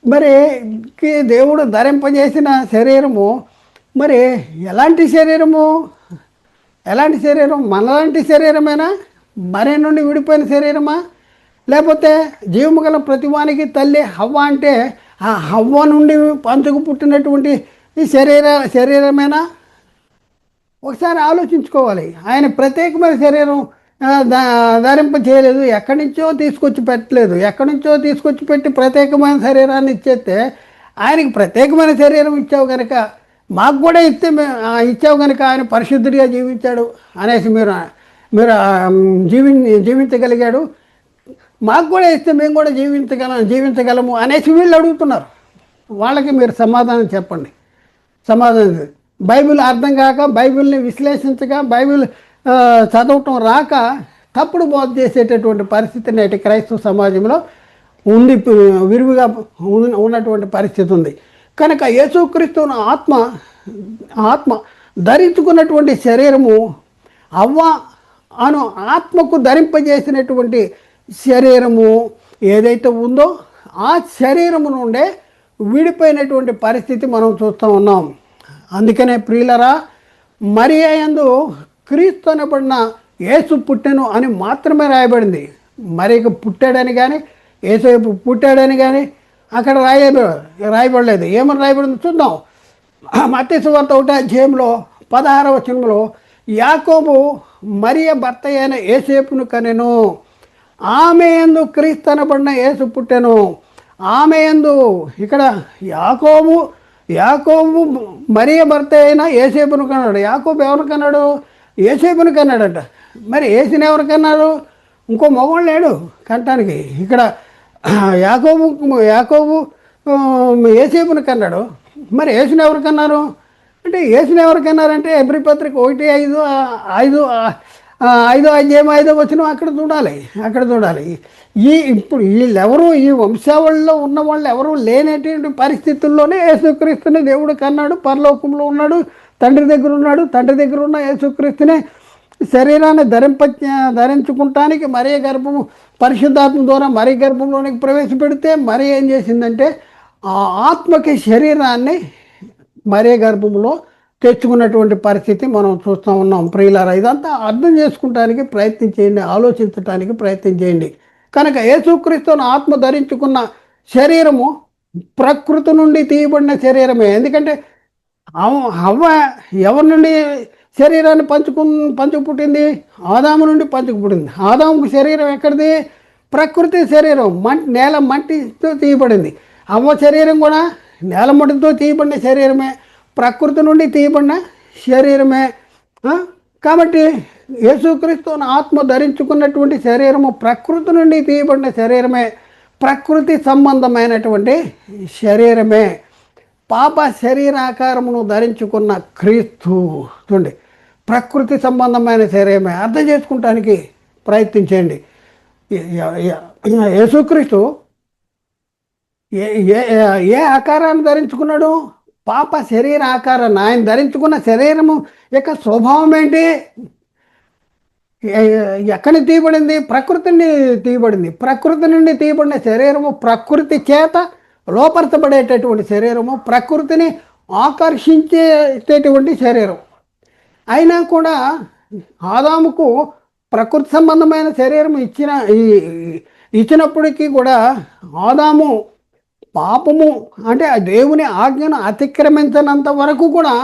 Speaker 1: మరి దేవుడు ధరింపజేసిన శరీరము మరి ఎలాంటి శరీరము? మనలాంటి శరీరమేనా? మరే నుండి విడిపోయిన శరీరమా? లేకపోతే జీవము గల ప్రతివానికి తల్లి హవ్వ అంటే ఆ హవ్వ నుండి పంచుకు పుట్టినటువంటి ఈ శరీరమేనా? ఒకసారి ఆలోచించుకోవాలి. ఆయన ప్రత్యేకమైన శరీరం ధరింప చేయలేదు, ఎక్కడి నుంచో తీసుకొచ్చి పెట్టలేదు. ఎక్కడి నుంచో తీసుకొచ్చి పెట్టి ప్రత్యేకమైన శరీరాన్ని ఇచ్చేస్తే ఆయనకి ప్రత్యేకమైన శరీరం ఇచ్చావు కనుక మాకు కూడా ఇచ్చావు కనుక ఆయన పరిశుద్ధుడిగా జీవించాడు అనేసి మీరు జీవించగలిగాడు. మాకు కూడా ఇస్తే మేము కూడా జీవించగలము అనేసి వీళ్ళు అడుగుతున్నారు. వాళ్ళకి మీరు సమాధానం చెప్పండి. సమాధానం బైబిల్ అర్థం కాక, బైబిల్ని విశ్లేషించక, బైబిల్ చదవటం రాక తప్పుడు బోధ చేసేటటువంటి పరిస్థితి నేటి క్రైస్తవ సమాజంలో ఉంది, విరివిగా ఉన్నటువంటి పరిస్థితి ఉంది. కనుక యేసుక్రీస్తును ఆత్మ ధరించుకున్నటువంటి శరీరము అవ్వ అను ఆత్మకు ధరింపజేసినటువంటి శరీరము ఏదైతే ఉందో ఆ శరీరము నుండే విడిపోయినటువంటి పరిస్థితి మనం చూస్తూ ఉన్నాం. అందుకనే ప్రియులరా, మరియ యందు క్రీస్తు అనబడిన యేసు పుట్టెను అని మాత్రమే రాయబడింది. మరియకు పుట్టాడని కానీ యేసు పుట్టాడని కానీ అక్కడ రాయబడలేదు. ఏమని రాయబడింది చూద్దాం. మత్తయి సువార్త 1వ అధ్యాయంలో 16వ వచనంలో యాకోబు మరియ భర్త అయిన యోసేపును కనెను, ఆమె యందు క్రీస్తు అనబడిన యేసు పుట్టెను. ఆమె యందు ఇక్కడ యాకోబు మరియ భర్త అయిన యోసేపును కన్నాడు. యాకోబు ఎవరు కన్నాడు? యోసేపును కన్నాడట. మరి యేసుని ఎవరు కన్నారు? ఇంకో మగవాడు లేడు కంటానికి. ఇక్కడ యాకోబు యేసేపును కన్నాడు. మరి యేసుని ఎవరు కన్నారు అంటే యేసుని ఎవరు కన్నారంటే ఎబ్రీ పత్రిక 1:5 5వ అధ్యాయం 5వ వచనం అక్కడ చూడాలి. ఇప్పుడు వీళ్ళెవరు ఈ వంశావళిలో ఉన్న వాళ్ళు ఎవరు లేనటువంటి పరిస్థితుల్లోనే యేసుక్రీస్తుని దేవుడు కన్నాడు. పరలోకంలో ఉన్నాడు, తండ్రి దగ్గర ఉన్న యేసుక్రీస్తునే శరీరాన్ని ధరించుకుంటానికి మరీ గర్భము పరిశుద్ధాత్మ ద్వారా మరీ గర్భంలోనికి ప్రవేశపెడితే మరీ ఏం చేసిందంటే ఆ ఆత్మకి శరీరాన్ని మరీ గర్భంలో తెచ్చుకున్నటువంటి పరిస్థితి మనం చూస్తూ ఉన్నాం. ప్రియులారా, ఇదంతా అర్థం చేసుకుంటానికి ప్రయత్నం చేయండి, ఆలోచించడానికి ప్రయత్నం చేయండి. కనుక యేసుక్రీస్తును ఆత్మ ధరించుకున్న శరీరము ప్రకృతి నుండి తీయబడిన శరీరమే. ఎందుకంటే హవ్వ ఎవరి నుండి శరీరాన్ని పంచుకు పుట్టింది? ఆదాము నుండి పంచుకు పుట్టింది. ఆదాముకు శరీరం ఎక్కడిది? ప్రకృతి శరీరం, నేల మట్టితో తీయబడింది. అవ్వ శరీరం కూడా నేల మట్టితో తీయబడిన శరీరమే, ప్రకృతి నుండి తీయబడిన శరీరమే. కాబట్టి యేసుక్రీస్తును ఆత్మ ధరించుకున్నటువంటి శరీరము ప్రకృతి నుండి తీయబడిన శరీరమే, ప్రకృతి సంబంధమైనటువంటి శరీరమే. పాప శరీరాకారమును ధరించుకున్న క్రీస్తు చూడండి, ప్రకృతి సంబంధమైన శరీరమే. అర్థం చేసుకుంటానికి ప్రయత్నించండి. యేసుక్రీస్తు ఏ ఆకారాన్ని ధరించుకున్నాడు? పాప శరీర ఆకారాన్ని. ఆయన ధరించుకున్న శరీరము యొక్క స్వభావం ఏంటి? ఎక్కడి తీయబడింది? ప్రకృతిని తీయబడింది. ప్రకృతి నుండి తీయబడిన శరీరము ప్రకృతి చేత లోపరచబడేటటువంటి శరీరము, ప్రకృతిని ఆకర్షించేటటువంటి శరీరం. అయినా కూడా ఆదాముకు ప్రకృతి సంబంధమైన శరీరం ఇచ్చినప్పటికీ కూడా ఆదాము పాపము అంటే దేవుని ఆజ్ఞను అతిక్రమించినంత వరకు కూడా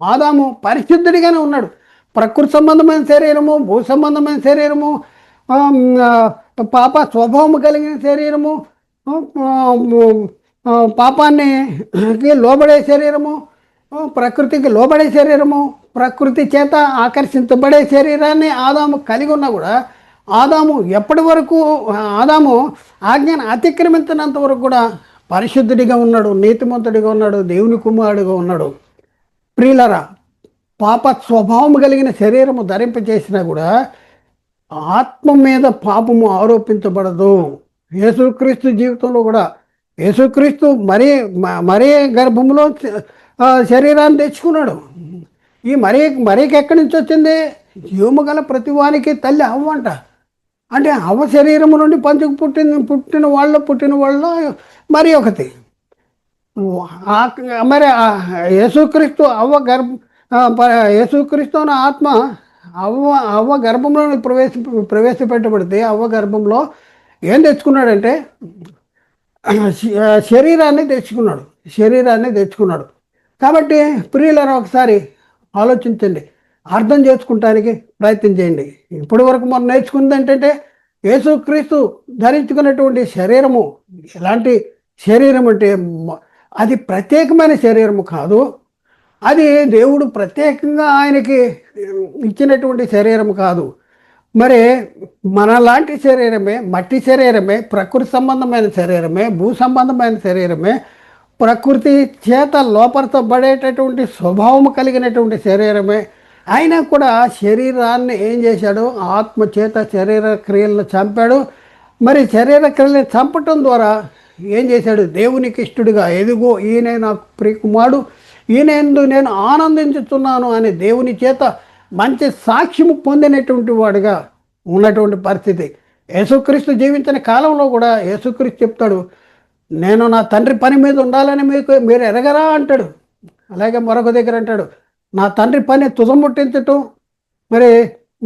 Speaker 1: ఆదాము పరిశుద్ధుడిగానే ఉన్నాడు. ప్రకృతి సంబంధమైన శరీరము, భూ సంబంధమైన శరీరము, పాప స్వభావము కలిగిన శరీరము, పాపాన్ని లోబడే శరీరము, ప్రకృతికి లోబడే శరీరము, ప్రకృతి చేత ఆకర్షించబడే శరీరాన్ని ఆదాము కలిగి ఉన్నా కూడా ఆదాము ఎప్పటి వరకు ఆదాము ఆజ్ఞను అతిక్రమించినంత వరకు కూడా పరిశుద్ధుడిగా ఉన్నాడు, నీతిమంతుడిగా ఉన్నాడు, దేవుని కుమారుడిగా ఉన్నాడు. ప్రియులరా, పాప స్వభావం కలిగిన శరీరము ధరింపచేసినా కూడా ఆత్మ మీద పాపము ఆరోపించబడదు. యేసుక్రీస్తు జీవితంలో కూడా యేసుక్రీస్తు మరీ గర్భంలో శరీరాన్ని తెచ్చుకున్నాడు. ఈ మరీకి ఎక్కడి నుంచి వచ్చింది? జీవము గల ప్రతివానికి తల్లి అవ్వ అంట. అంటే అవ్వ శరీరము నుండి పంచుకు పుట్టిన వాళ్ళు మరి ఒకటి. మరి యేసుక్రీస్తు యేసుక్రీస్తు అన్న ఆత్మ అవ్వ గర్భంలో ప్రవేశపెట్టబడితే అవ్వ గర్భంలో ఏం తెచ్చుకున్నాడంటే శరీరాన్ని తెచ్చుకున్నాడు. కాబట్టి ప్రియులను ఒకసారి ఆలోచించండి, అర్థం చేసుకుంటానికి ప్రయత్నం చేయండి. ఇప్పటి వరకు మనం నేర్చుకుంది ఏంటంటే యేసుక్రీస్తు ధరించుకున్నటువంటి శరీరము ఎలాంటి శరీరం అంటే అది ప్రత్యేకమైన శరీరము కాదు, అది దేవుడు ప్రత్యేకంగా ఆయనకి ఇచ్చినటువంటి శరీరం కాదు. మరి మనలాంటి శరీరమే, మట్టి శరీరమే, ప్రకృతి సంబంధమైన శరీరమే, భూ సంబంధమైన శరీరమే, ప్రకృతి చేత లోపరచబడేటటువంటి స్వభావము కలిగినటువంటి శరీరమే. అయినా కూడా శరీరాన్ని ఏం చేశాడు? ఆత్మ చేత శరీర క్రియలను చంపాడు. మరి శరీర క్రియలను చంపటం ద్వారా ఏం చేశాడు? దేవునికి ఇష్టడుగా, ఎదుగో ఈయన నాకు ప్రియకుమారుడు, ఈయనందు నేను ఆనందించుతున్నాను అని దేవుని చేత మంచి సాక్ష్యము పొందినటువంటి వాడుగా ఉన్నటువంటి పరిస్థితి. యేసుక్రీస్తు జీవించిన కాలంలో కూడా యేసుక్రీస్తు చెప్తాడు, నేను నా తండ్రి పని మీద ఉండాలని మీరు ఎరగరా అంటాడు. అలాగే మరొక దగ్గర అంటాడు, నా తండ్రి పని తుదముట్టించటం, మరి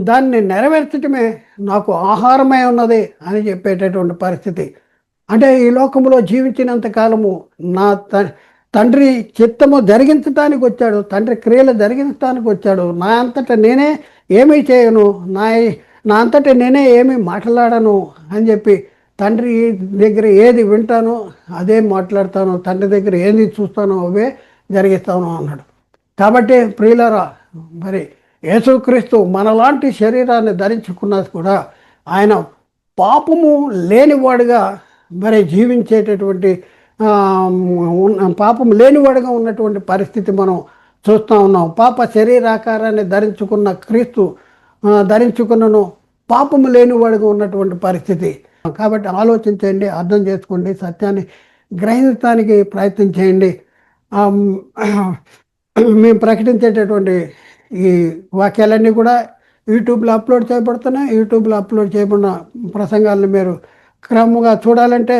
Speaker 1: దాన్ని నెరవేర్చటమే నాకు ఆహారమై ఉన్నది అని చెప్పేటటువంటి పరిస్థితి. అంటే ఈ లోకంలో జీవించినంత కాలము నా తండ్రి చిత్తము జరిగించటానికి వచ్చాడు, తండ్రి క్రియలు జరిగించడానికి వచ్చాడు. నా అంతటా నేనే ఏమీ చేయను, నా అంతటా నేనే ఏమీ మాట్లాడను అని చెప్పి, తండ్రి దగ్గర ఏది వింటానో అదే మాట్లాడతాను, తండ్రి దగ్గర ఏది చూస్తానో అవే జరిగిస్తాను అన్నాడు. కాబట్టి ప్రియులారా, మరి యేసుక్రీస్తు మనలాంటి శరీరాన్ని ధరించుకున్నా కూడా ఆయన పాపము లేనివాడుగా మరి జీవించేటటువంటి పాపం లేనివాడుగా ఉన్నటువంటి పరిస్థితి మనం చూస్తూ ఉన్నాం. పాప శరీరాకారాన్ని ధరించుకున్న క్రీస్తు ధరించుకున్నను పాపము లేనివాడుగా ఉన్నటువంటి పరిస్థితి. కాబట్టి ఆలోచించండి, అర్థం చేసుకోండి, సత్యాన్ని గ్రహించడానికి ప్రయత్నం చేయండి. మేము ప్రకటించేటటువంటి ఈ వాక్యాలన్నీ కూడా యూట్యూబ్లో అప్లోడ్ చేయబడుతున్నాయి. యూట్యూబ్లో అప్లోడ్ చేయబడిన ప్రసంగాలను మీరు క్రమంగా చూడాలంటే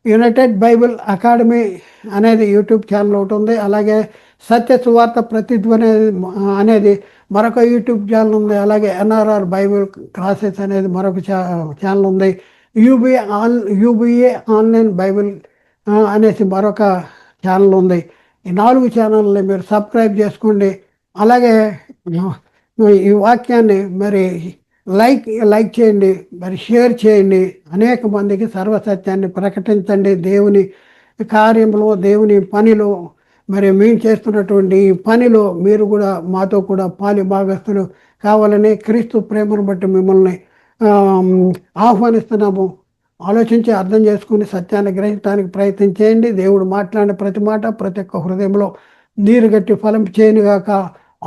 Speaker 1: యునైటెడ్ బైబిల్ అకాడమీ అనేది యూట్యూబ్ ఛానల్ ఒకటి ఉంది. అలాగే సత్య సువార్త ప్రతిధ్వని అనేది మరొక యూట్యూబ్ ఛానల్ ఉంది. అలాగే ఎన్ఆర్ఆర్ బైబిల్ క్లాసెస్ అనేది మరొక ఛానల్ ఉంది. యూబీఏ ఆన్లైన్ బైబిల్ అనేసి మరొక ఛానల్ ఉంది. ఈ 4 ఛానల్ని మీరు సబ్స్క్రైబ్ చేసుకోండి. అలాగే ఈ వాక్యాన్ని మరి లైక్ చేయండి, మరి షేర్ చేయండి. అనేక మందికి సర్వసత్యాన్ని ప్రకటించండి. దేవుని కార్యంలో, దేవుని పనిలో, మరి మేము చేస్తున్నటువంటి ఈ పనిలో మీరు కూడా మాతో కూడా పాలి భాగస్తులు కావాలని క్రీస్తు ప్రేమను బట్టి మిమ్మల్ని ఆహ్వానిస్తున్నాము. ఆలోచించి అర్థం చేసుకుని సత్యాన్ని గ్రహించడానికి ప్రయత్నం చేయండి. దేవుడు మాట్లాడిన ప్రతి మాట ప్రతి ఒక్క హృదయంలో నీరు గట్టి ఫలం చేయనుగాక.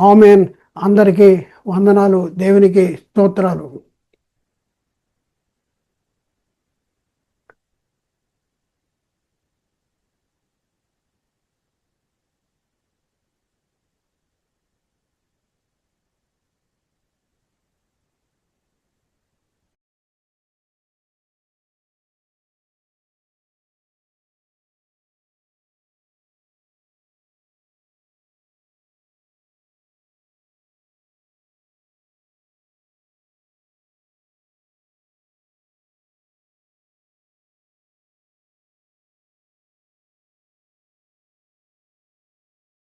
Speaker 1: ఆమెన్. అందరికీ వందనాలు, దేవునికి స్తోత్రాలు.